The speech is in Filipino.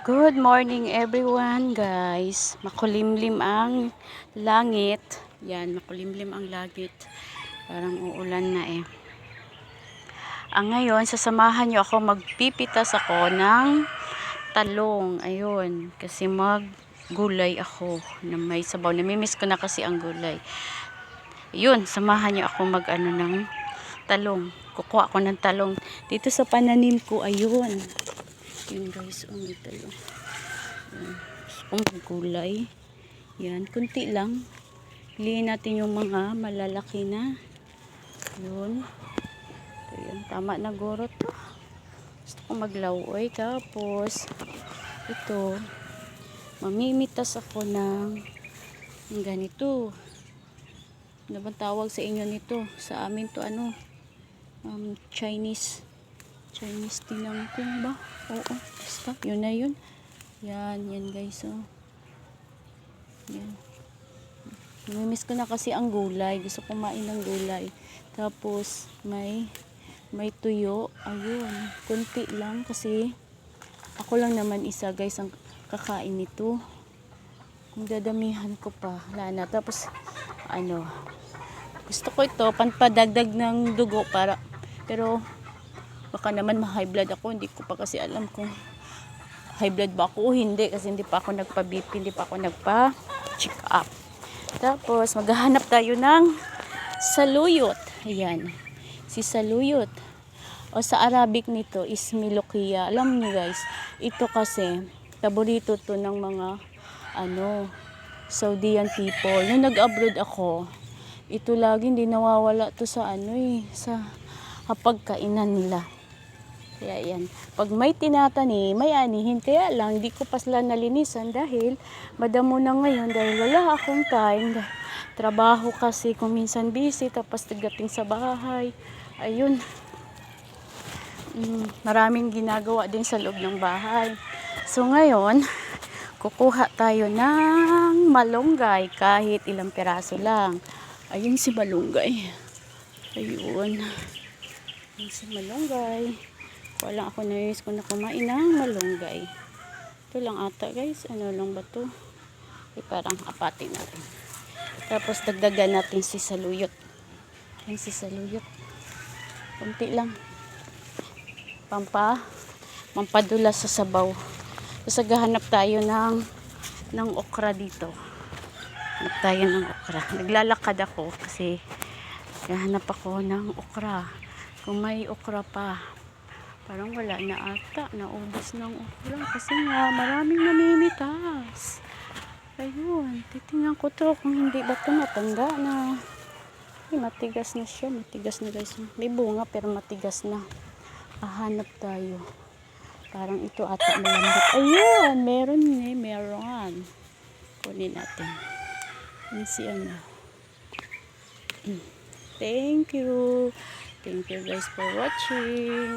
Good morning everyone guys. Makulimlim ang langit. Yan, makulimlim ang langit. Parang uulan na eh. Ngayon, sasamahan nyo ako, magpipitas ako ng talong. Ayun, kasi maggulay ako na may sabaw. Namimiss ko na kasi ang gulay. Ayun, samahan nyo ako mag-ano ng talong. Kukuha ako ng talong. Dito sa pananim ko, ayun. Yun guys, may talong. Gusto kong maggulay. Yan, kunti lang. Piliin natin yung mga malalaki na. Yun. Ito yun, tama na guro to. Gusto kong maglauoy. Tapos, ito, mamimitas ako ng ganito. Ano bang tawag sa inyo nito? Sa amin to ano? Chinese tinangkong ba? Oo, basta. Yun na yun. Yan guys. Oh. Yan. Namimiss ko na kasi ang gulay. Gusto ko kumain ng gulay. Tapos, may tuyo. Ayun. Kunti lang kasi ako lang naman isa guys ang kakain nito. Kung dadamihan ko pa. Wala na. Tapos, gusto ko ito, panpadagdag ng dugo pero baka naman ma-high blood ako. Hindi ko pa kasi alam kung high blood ba ako o hindi. Kasi hindi pa ako nagpa-BP, hindi pa ako nagpa-check up. Tapos, maghahanap tayo ng saluyot. Ayan. Si saluyot. O sa Arabic nito is milokia. Alam niyo guys, ito kasi, paborito to ng mga, Saudian people. Nung nag-abroad ako, ito lagi hindi nawawala to sa sa pagkainan nila. Kaya yan. Pag may tinatanim, may anihin. Kaya lang, di ko pa sila nalinisan dahil madamo na ngayon dahil wala akong time. Trabaho kasi kung minsan busy, tapos tagating sa bahay. Ayun. Maraming ginagawa din sa loob ng bahay. So ngayon, kukuha tayo ng malunggay kahit ilang peraso lang. Ayun si malunggay. Ayun. Ayun si malunggay. Wala ako na-use ko na kumain ng malunggay. Ito lang ata guys. Ano lang ba to? Parang apatin natin. Tapos dagdagan natin si saluyot. Yan si saluyot. Kunti lang. Pampadula sa sabaw. Tapos naghahanap tayo ng okra dito. Hanap tayo ng okra. Naglalakad ako kasi naghahanap ako ng okra. Kung may okra pa. Parang wala na ata. Naubos ng okra. Kasi nga, maraming namimitas. Ayun. Titingnan ko to. Kung hindi ba ito matanda na. Ay, matigas na siya. Matigas na guys. May bunga pero matigas na. Hanap tayo. Parang ito ata malambot. Ayun. Meron eh. Meron. Kunin natin. Yan si Thank you. Thank you guys for watching.